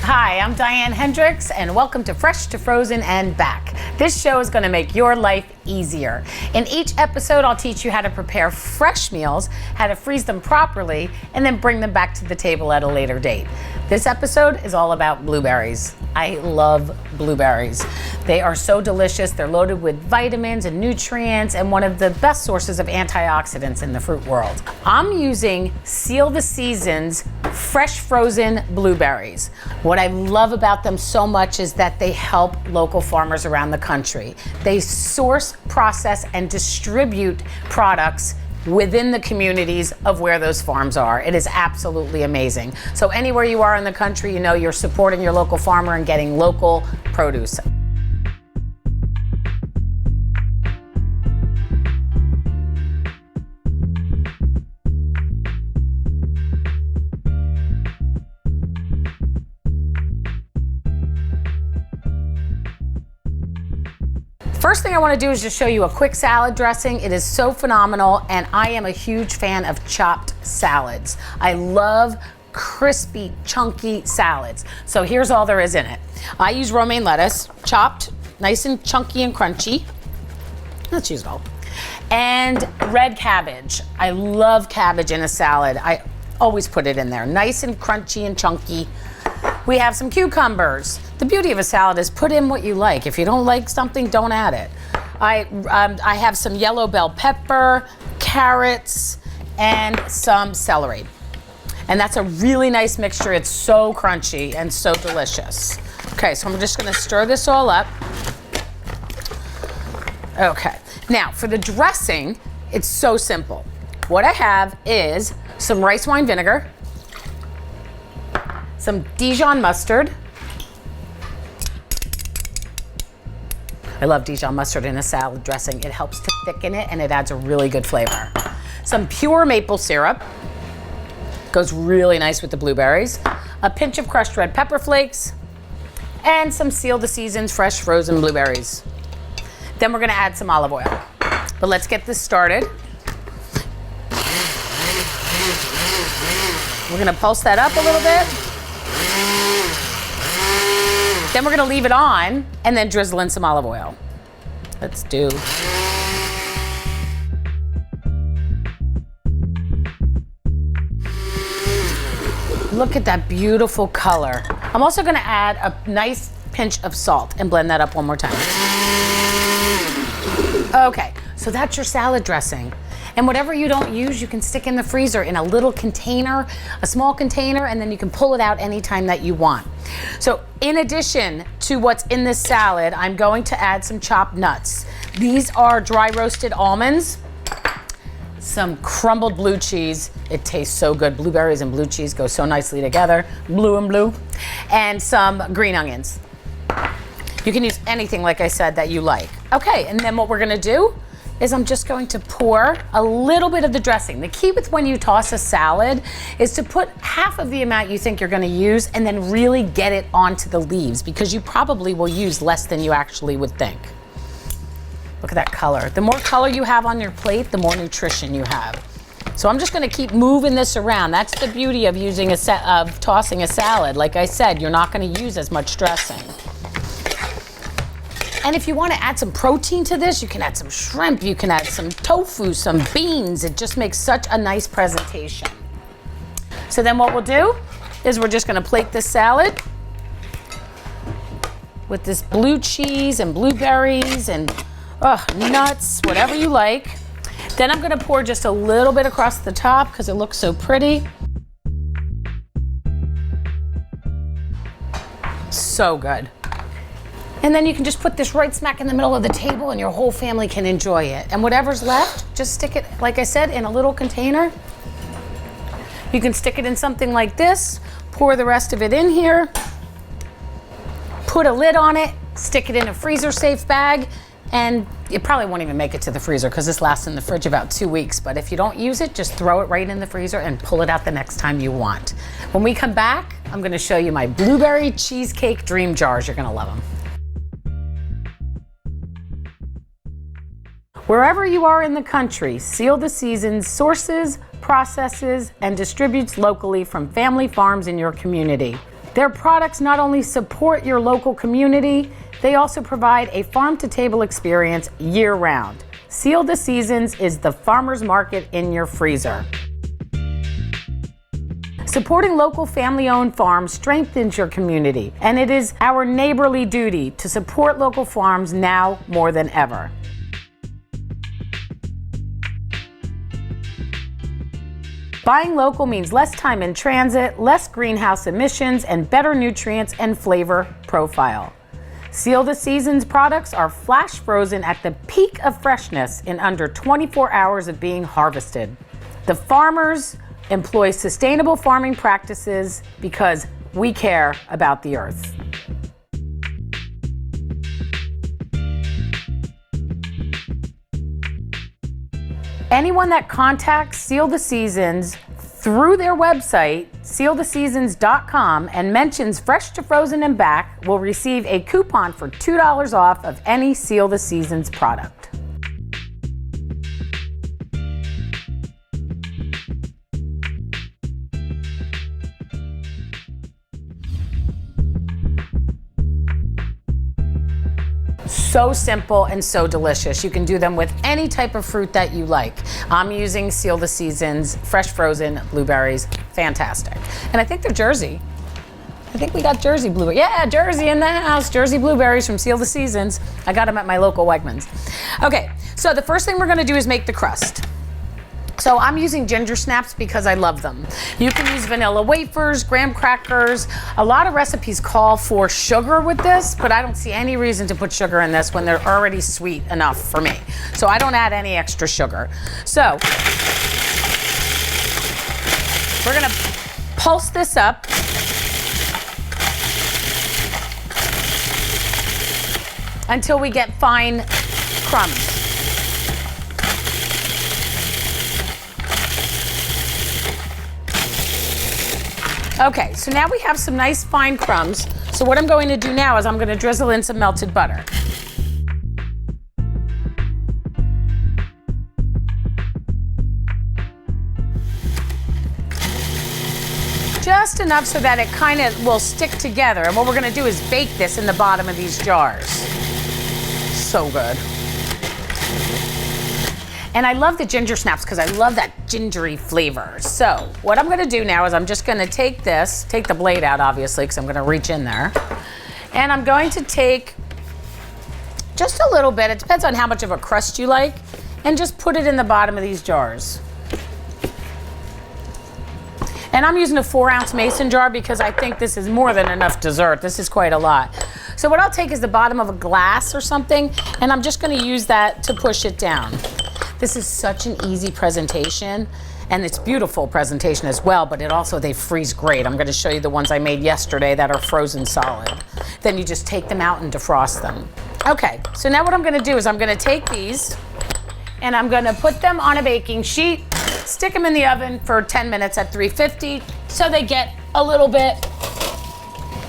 Hi, I'm Diane Hendricks, and welcome to Fresh to Frozen and Back. This show is going to make your life easier. In each episode, I'll teach you how to prepare fresh meals, how to freeze them properly, and then bring them back to the table at a later date. This episode is all about blueberries. I love blueberries. They are so delicious. They're loaded with vitamins and nutrients and one of the best sources of antioxidants in the fruit world. I'm using Seal the Seasons fresh frozen blueberries. What I love about them so much is that they help local farmers around the country. They source, process, and distribute products within the communities of where those farms are. It is absolutely amazing. So anywhere you are in the country, you know you're supporting your local farmer and getting local produce. First thing I want to do is just show you a quick salad dressing. It is so phenomenal, and I am a huge fan of chopped salads. I love crispy, chunky salads. So here's all there is in it. I use romaine lettuce, chopped, nice and chunky and crunchy. Let's use it all. And red cabbage. I love cabbage in a salad. I always put it in there, nice and crunchy and chunky. We have some cucumbers. The beauty of a salad is put in what you like. If you don't like something, don't add it. I have some yellow bell pepper, carrots, and some celery. And that's a really nice mixture. It's so crunchy and so delicious. Okay, so I'm just gonna stir this all up. Okay, now for the dressing, it's so simple. What I have is some rice wine vinegar, some Dijon mustard. I love Dijon mustard in a salad dressing. It helps to thicken it and it adds a really good flavor. Some pure maple syrup. Goes really nice with the blueberries. A pinch of crushed red pepper flakes. And some Seal the Seasons fresh frozen blueberries. Then we're gonna add some olive oil. But let's get this started. We're gonna pulse that up a little bit. Then we're gonna leave it on and then drizzle in some olive oil. Let's do. Look at that beautiful color. I'm also gonna add a nice pinch of salt and blend that up one more time. Okay, so that's your salad dressing. And whatever you don't use, you can stick in the freezer in a little container, a small container, and then you can pull it out anytime that you want. So in addition to what's in this salad, I'm going to add some chopped nuts. These are dry roasted almonds, some crumbled blue cheese. It tastes so good. Blueberries and blue cheese go so nicely together, blue and blue, and some green onions. You can use anything, like I said, that you like. Okay, and then what we're gonna do is I'm just going to pour a little bit of the dressing. The key with when you toss a salad is to put half of the amount you think you're gonna use and then really get it onto the leaves, because you probably will use less than you actually would think. Look at that color. The more color you have on your plate, the more nutrition you have. So I'm just gonna keep moving this around. That's the beauty of tossing a salad. Like I said, you're not gonna use as much dressing. And if you want to add some protein to this, you can add some shrimp, you can add some tofu, some beans. It just makes such a nice presentation. So then what we'll do is we're just going to plate this salad with this blue cheese and blueberries and nuts, whatever you like. Then I'm going to pour just a little bit across the top because it looks so pretty. So good. And then you can just put this right smack in the middle of the table and your whole family can enjoy it. And whatever's left, just stick it, like I said, in a little container. You can stick it in something like this, pour the rest of it in here, put a lid on it, stick it in a freezer safe bag, And it probably won't even make it to the freezer because this lasts in the fridge about 2 weeks. But if you don't use it, just throw it right in the freezer and pull it out the next time you want. When we come back, I'm gonna show you my blueberry cheesecake dream jars. You're gonna love them. Wherever you are in the country, Seal the Seasons sources, processes, and distributes locally from family farms in your community. Their products not only support your local community, they also provide a farm-to-table experience year-round. Seal the Seasons is the farmer's market in your freezer. Supporting local family-owned farms strengthens your community, and it is our neighborly duty to support local farms now more than ever. Buying local means less time in transit, less greenhouse emissions, and better nutrients and flavor profile. Seal the Seasons products are flash frozen at the peak of freshness in under 24 hours of being harvested. The farmers employ sustainable farming practices because we care about the earth. Anyone that contacts Seal the Seasons through their website, sealtheseasons.com, and mentions Fresh to Frozen and Back will receive a coupon for $2 off of any Seal the Seasons product. So simple and so delicious. You can do them with any type of fruit that you like. I'm using Seal the Seasons fresh frozen blueberries. Fantastic. And I think they're Jersey. I think we got Jersey blueberries. Yeah, Jersey in the house. Jersey blueberries from Seal the Seasons. I got them at my local Wegmans. Okay, so the first thing we're gonna do is make the crust. So I'm using ginger snaps because I love them. You can use vanilla wafers, graham crackers. A lot of recipes call for sugar with this, but I don't see any reason to put sugar in this when they're already sweet enough for me. So I don't add any extra sugar. So we're gonna pulse this up. Until we get fine crumbs. Okay, so now we have some nice fine crumbs. So what I'm going to do now is I'm going to drizzle in some melted butter. Just enough so that it kind of will stick together. And what we're going to do is bake this in the bottom of these jars. So good. And I love the ginger snaps because I love that gingery flavor. So what I'm gonna do now is I'm just gonna take this, take the blade out obviously because I'm gonna reach in there. And I'm going to take just a little bit, it depends on how much of a crust you like, and just put it in the bottom of these jars. And I'm using a 4-ounce mason jar because I think this is more than enough dessert. This is quite a lot. So what I'll take is the bottom of a glass or something, and I'm just gonna use that to push it down. This is such an easy presentation, and it's beautiful presentation as well, but they freeze great. I'm gonna show you the ones I made yesterday that are frozen solid. Then you just take them out and defrost them. Okay, so now what I'm gonna do is I'm gonna take these, and I'm gonna put them on a baking sheet, stick them in the oven for 10 minutes at 350, so they get a little bit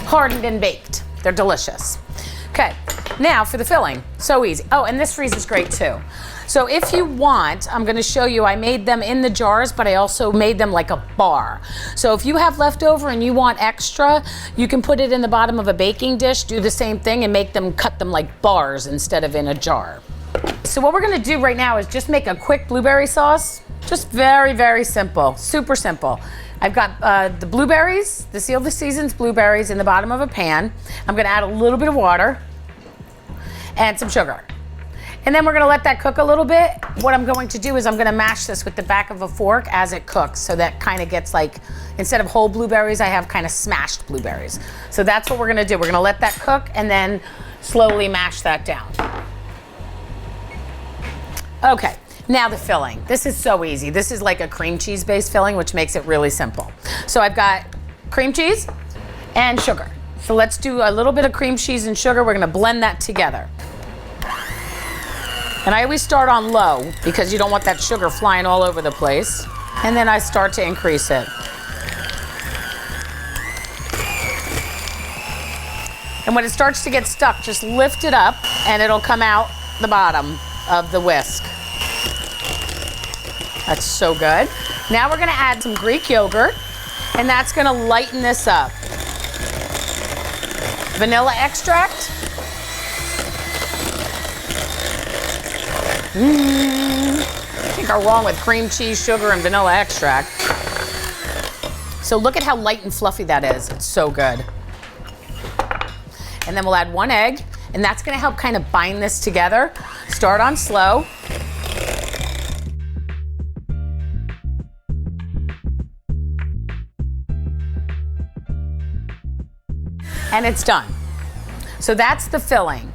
hardened and baked. They're delicious. Okay, now for the filling, so easy. Oh, and this freezes great too. So if you want, I'm gonna show you, I made them in the jars, but I also made them like a bar. So if you have leftover and you want extra, you can put it in the bottom of a baking dish, do the same thing and cut them like bars instead of in a jar. So what we're gonna do right now is just make a quick blueberry sauce. Just very, very simple, super simple. I've got the blueberries, the Seal the Seasons blueberries in the bottom of a pan. I'm gonna add a little bit of water and some sugar. And then we're gonna let that cook a little bit. What I'm going to do is I'm gonna mash this with the back of a fork as it cooks, so that kind of gets like, instead of whole blueberries, I have kind of smashed blueberries. So that's what we're gonna do. We're gonna let that cook and then slowly mash that down. Okay, now the filling. This is so easy. This is like a cream cheese based filling, which makes it really simple. So I've got cream cheese and sugar. So let's do a little bit of cream cheese and sugar. We're gonna blend that together. And I always start on low because you don't want that sugar flying all over the place. And then I start to increase it. And when it starts to get stuck, just lift it up and it'll come out the bottom of the whisk. That's so good. Now we're gonna add some Greek yogurt, and that's gonna lighten this up. Vanilla extract. Can't go wrong with cream cheese, sugar, and vanilla extract. So look at how light and fluffy that is. It's so good. And then we'll add 1 egg, and that's gonna help kind of bind this together. Start on slow. And it's done. So that's the filling.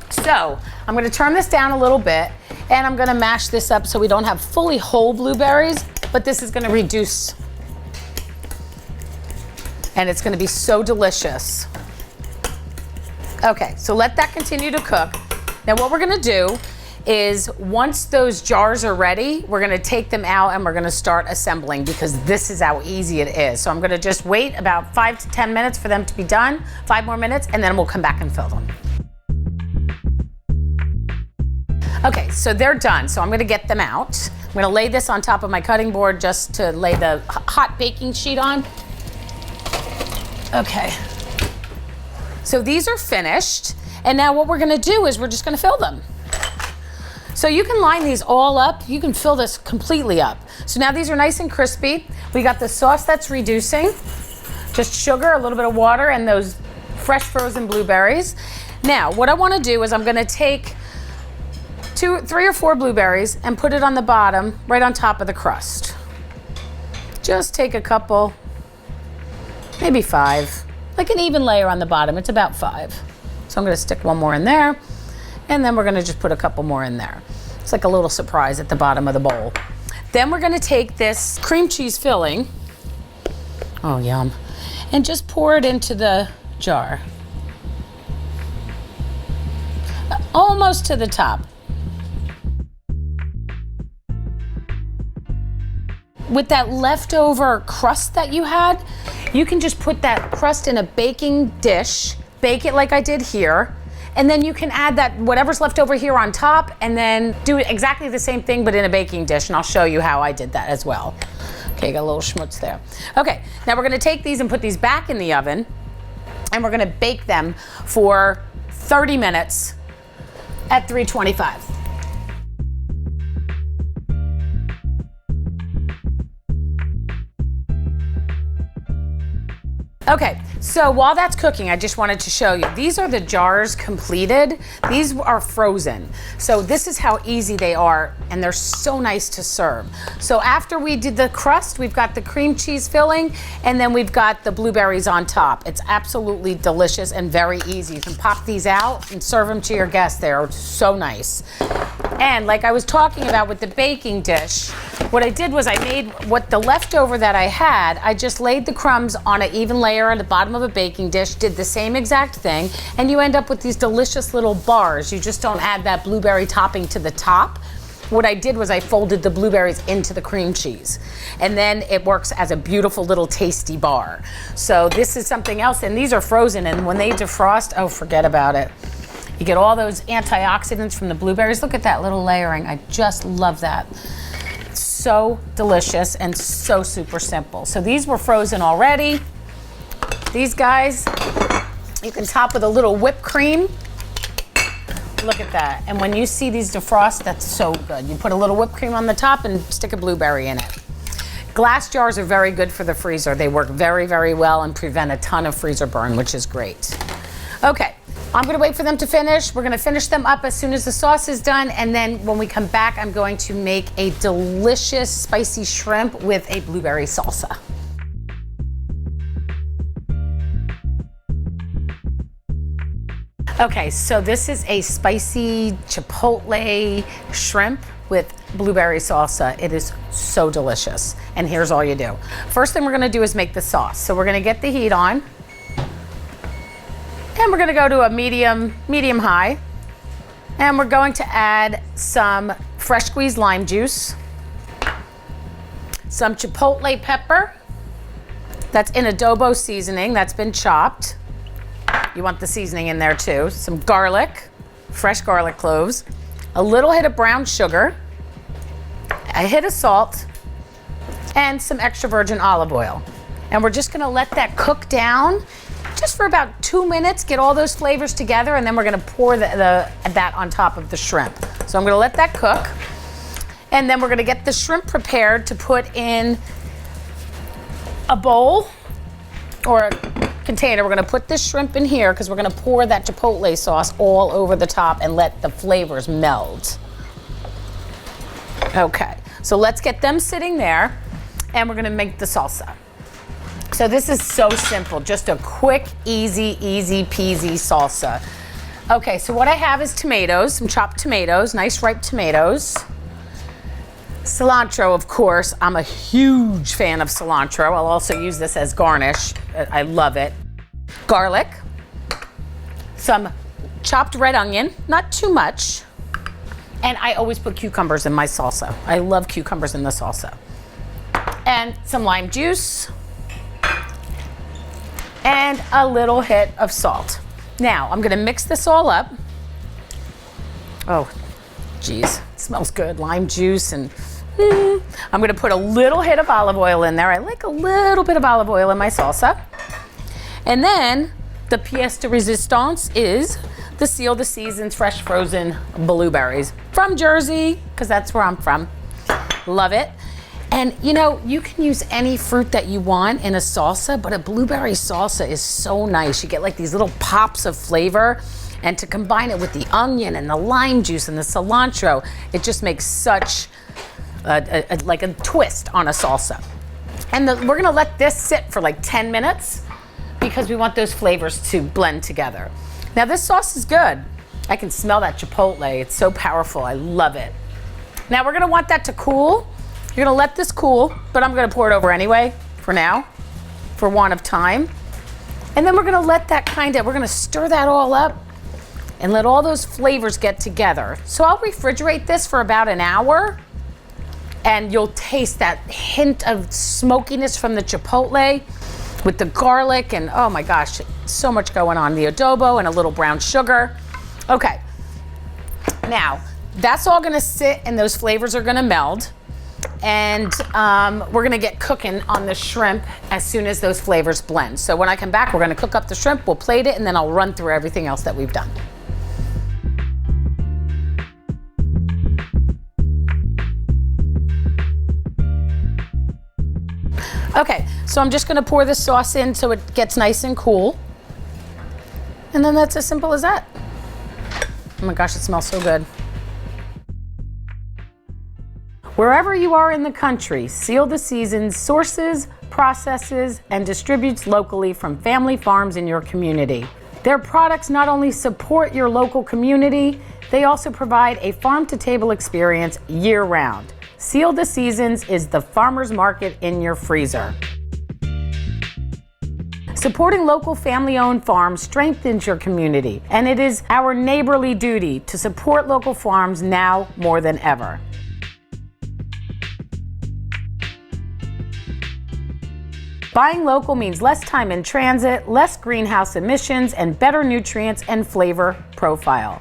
So I'm gonna turn this down a little bit, and I'm gonna mash this up so we don't have fully whole blueberries, but this is gonna reduce. And it's gonna be so delicious. Okay, so let that continue to cook. Now what we're gonna do is once those jars are ready, we're gonna take them out and we're gonna start assembling because this is how easy it is. So I'm gonna just wait about 5 to 10 minutes for them to be done, 5 more minutes, and then we'll come back and fill them. Okay, so they're done. So I'm gonna get them out. I'm gonna lay this on top of my cutting board just to lay the hot baking sheet on. Okay. So these are finished, and now what we're gonna do is we're just gonna fill them. So you can line these all up, you can fill this completely up. So now these are nice and crispy. We got the sauce that's reducing, just sugar, a little bit of water, and those fresh frozen blueberries. Now, what I wanna do is I'm gonna take 3 or 4 blueberries and put it on the bottom, right on top of the crust. Just take a couple, maybe 5. Like an even layer on the bottom, it's about 5. So I'm gonna stick 1 more in there, and then we're gonna just put a couple more in there. It's like a little surprise at the bottom of the bowl. Then we're gonna take this cream cheese filling, oh yum, and just pour it into the jar. Almost to the top. With that leftover crust that you had, you can just put that crust in a baking dish, bake it like I did here, and then you can add that whatever's left over here on top and then do exactly the same thing but in a baking dish, and I'll show you how I did that as well. Okay, got a little schmutz there. Okay, now we're gonna take these and put these back in the oven, and we're gonna bake them for 30 minutes at 325. Okay, so while that's cooking, I just wanted to show you, these are the jars completed. These are frozen. So this is how easy they are, and they're so nice to serve. So after we did the crust, we've got the cream cheese filling, and then we've got the blueberries on top. It's absolutely delicious and very easy. You can pop these out and serve them to your guests. They're so nice. And like I was talking about with the baking dish, what I did was I made what the leftover that I had, I just laid the crumbs on an even layer at the bottom of a baking dish, did the same exact thing, and you end up with these delicious little bars. You just don't add that blueberry topping to the top. What I did was I folded the blueberries into the cream cheese, and then it works as a beautiful little tasty bar. So this is something else, and these are frozen, and when they defrost, oh, forget about it. You get all those antioxidants from the blueberries. Look at that little layering. I just love that. It's so delicious and so super simple. So these were frozen already. These guys, you can top with a little whipped cream. Look at that. And when you see these defrost, that's so good. You put a little whipped cream on the top and stick a blueberry in it. Glass jars are very good for the freezer. They work very, very well and prevent a ton of freezer burn, which is great. Okay. I'm gonna wait for them to finish. We're gonna finish them up as soon as the sauce is done, and then when we come back, I'm going to make a delicious spicy shrimp with a blueberry salsa. Okay, so this is a spicy chipotle shrimp with blueberry salsa. It is so delicious, and here's all you do. First thing we're gonna do is make the sauce. So we're gonna get the heat on. And we're gonna go to a medium high. And we're going to add some fresh squeezed lime juice, some chipotle pepper that's in adobo seasoning that's been chopped. You want the seasoning in there too. Some garlic, fresh garlic cloves, a little hit of brown sugar, a hit of salt, and some extra virgin olive oil. And we're just gonna let that cook down just for about 2 minutes, get all those flavors together, and then we're gonna pour that on top of the shrimp. So I'm gonna let that cook, and then we're gonna get the shrimp prepared to put in a bowl or a container. We're gonna put this shrimp in here because we're gonna pour that chipotle sauce all over the top and let the flavors meld. Okay, so let's get them sitting there, and we're gonna make the salsa. So this is so simple, just a quick, easy peasy salsa. Okay, so what I have is tomatoes, some chopped tomatoes, nice ripe tomatoes. Cilantro, of course. I'm a huge fan of cilantro. I'll also use this as garnish. I love it. Garlic. Some chopped red onion, not too much. And I always put cucumbers in my salsa. I love cucumbers in the salsa. And some lime juice. And a little hit of salt. Now, I'm gonna mix this all up. Oh, geez, it smells good. Lime juice and I'm gonna put a little hit of olive oil in there. I like a little bit of olive oil in my salsa. And then the pièce de résistance is the Seal the Seasons fresh frozen blueberries from Jersey, because that's where I'm from. Love it. And you know, you can use any fruit that you want in a salsa, but a blueberry salsa is so nice. You get like these little pops of flavor, and to combine it with the onion and the lime juice and the cilantro, it just makes such like a twist on a salsa. And we're gonna let this sit for like 10 minutes because we want those flavors to blend together. Now this sauce is good. I can smell that chipotle. It's so powerful. I love it. Now we're gonna want that to cool. You're gonna let this cool, but I'm gonna pour it over anyway for now, for want of time. And then we're gonna let that we're gonna stir that all up and let all those flavors get together. So I'll refrigerate this for about an hour, and you'll taste that hint of smokiness from the chipotle with the garlic, and oh my gosh, so much going on. The adobo and a little brown sugar. Okay, now that's all gonna sit and those flavors are gonna meld. And we're gonna get cooking on the shrimp as soon as those flavors blend. So when I come back, we're gonna cook up the shrimp, we'll plate it, and then I'll run through everything else that we've done. Okay, so I'm just gonna pour this sauce in so it gets nice and cool. And then that's as simple as that. Oh my gosh, it smells so good. Wherever you are in the country, Seal the Seasons sources, processes, and distributes locally from family farms in your community. Their products not only support your local community, they also provide a farm-to-table experience year-round. Seal the Seasons is the farmer's market in your freezer. Supporting local family-owned farms strengthens your community, and it is our neighborly duty to support local farms now more than ever. Buying local means less time in transit, less greenhouse emissions, and better nutrients and flavor profile.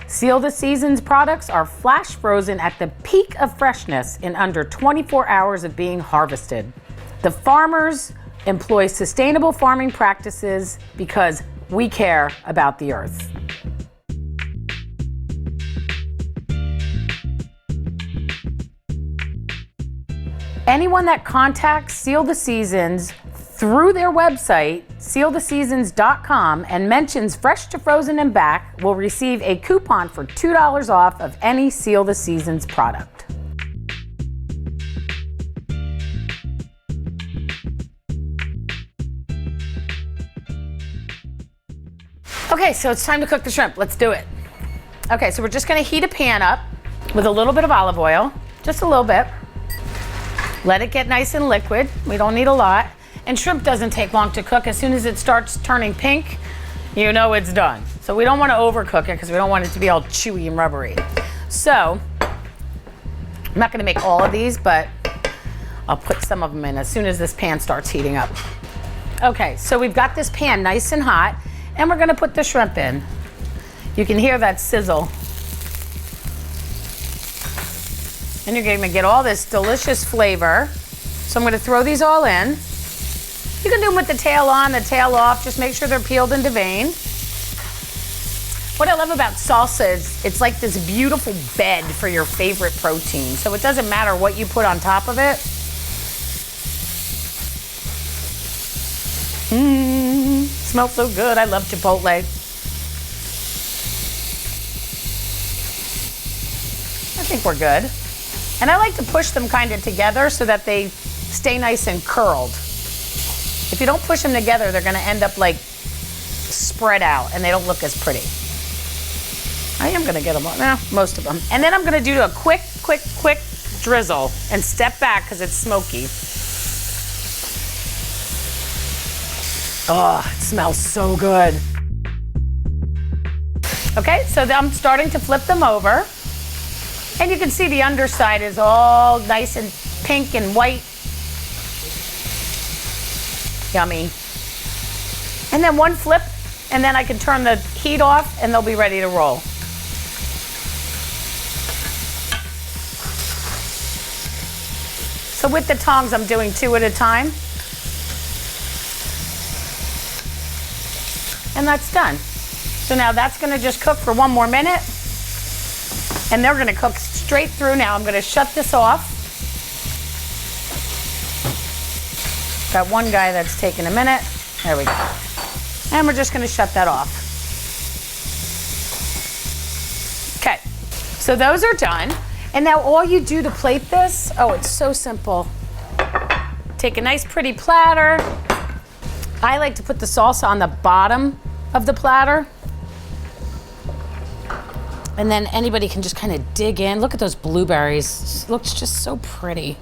Seal the Seasons products are flash frozen at the peak of freshness in under 24 hours of being harvested. The farmers employ sustainable farming practices because we care about the earth. Anyone that contacts Seal the Seasons through their website, sealtheseasons.com, and mentions Fresh to Frozen and Back will receive a coupon for $2 off of any Seal the Seasons product. Okay, so it's time to cook the shrimp. Let's do it. Okay, so we're just gonna heat a pan up with a little bit of olive oil, just a little bit. Let it get nice and liquid. We don't need a lot. And shrimp doesn't take long to cook. As soon as it starts turning pink, you know it's done. So we don't want to overcook it because we don't want it to be all chewy and rubbery. So I'm not going to make all of these, but I'll put some of them in as soon as this pan starts heating up. Okay, so we've got this pan nice and hot, and we're going to put the shrimp in. You can hear that sizzle. And you're going to get all this delicious flavor. So I'm going to throw these all in. You can do them with the tail on, the tail off. Just make sure they're peeled and deveined. What I love about salsa is it's like this beautiful bed for your favorite protein. So it doesn't matter what you put on top of it. Smells so good. I love Chipotle. I think we're good. And I like to push them kind of together so that they stay nice and curled. If you don't push them together, they're going to end up like spread out and they don't look as pretty. I am going to get them on now, most of them. And then I'm going to do a quick drizzle and step back because it's smoky. Oh, it smells so good. Okay, so I'm starting to flip them over. And you can see the underside is all nice and pink and white. Yummy. And then one flip, and then I can turn the heat off and they'll be ready to roll. So with the tongs, I'm doing 2 at a time. And that's done. So now that's gonna just cook for 1 more minute. And they're gonna cook straight through now. I'm gonna shut this off. Got one guy that's taking a minute. There we go. And we're just gonna shut that off. Okay, so those are done. And now all you do to plate this, oh, it's so simple. Take a nice pretty platter. I like to put the salsa on the bottom of the platter. And then anybody can just kind of dig in. Look at those blueberries. It looks just so pretty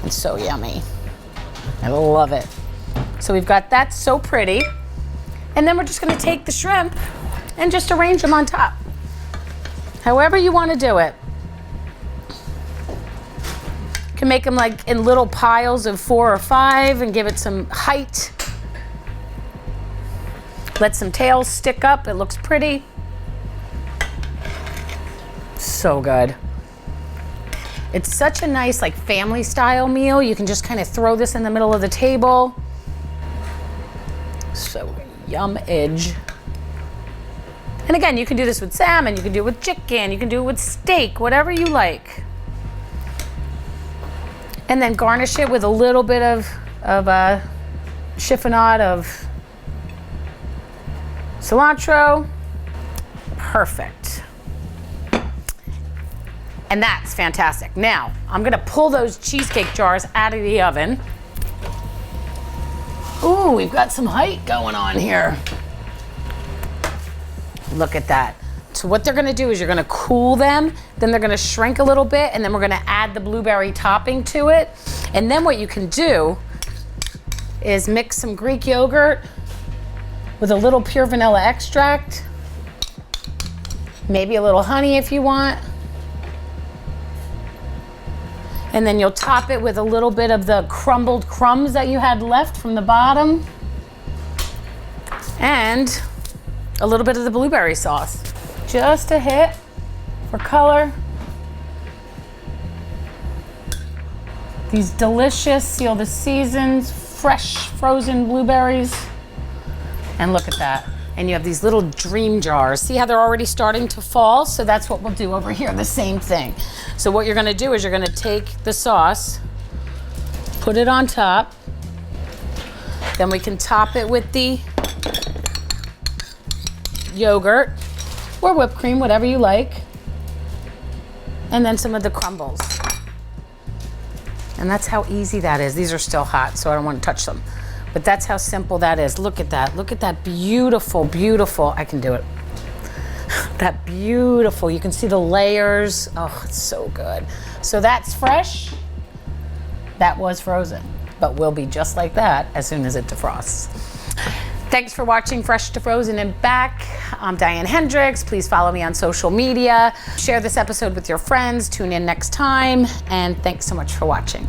and so yummy. I love it. So we've got that so pretty. And then we're just gonna take the shrimp and just arrange them on top. However you wanna do it. You can make them like in little piles of 4 or 5 and give it some height. Let some tails stick up, it looks pretty. So good. It's such a nice like family style meal. You can just kind of throw this in the middle of the table. So yum-edge. And again, you can do this with salmon, you can do it with chicken, you can do it with steak, whatever you like. And then garnish it with a little bit of chiffonade of cilantro. Perfect. And that's fantastic. Now, I'm gonna pull those cheesecake jars out of the oven. Ooh, we've got some height going on here. Look at that. So what they're gonna do is you're gonna cool them, then they're gonna shrink a little bit, and then we're gonna add the blueberry topping to it. And then what you can do is mix some Greek yogurt with a little pure vanilla extract, maybe a little honey if you want. And then you'll top it with a little bit of the crumbled crumbs that you had left from the bottom. And a little bit of the blueberry sauce. Just a hit for color. These delicious, seal the seasons, fresh frozen blueberries. And look at that. And you have these little dream jars. See how they're already starting to fall? So that's what we'll do over here, the same thing. So what you're gonna do is you're gonna take the sauce, put it on top, then we can top it with the yogurt or whipped cream, whatever you like, and then some of the crumbles. And that's how easy that is. These are still hot, so I don't want to touch them. But that's how simple that is. Look at that. Look at that beautiful, beautiful. I can do it. That beautiful. You can see the layers. Oh, it's so good. So that's fresh. That was frozen, but will be just like that as soon as it defrosts. Thanks for watching Fresh to Frozen and Back. I'm Diane Hendricks. Please follow me on social media. Share this episode with your friends. Tune in next time. And thanks so much for watching.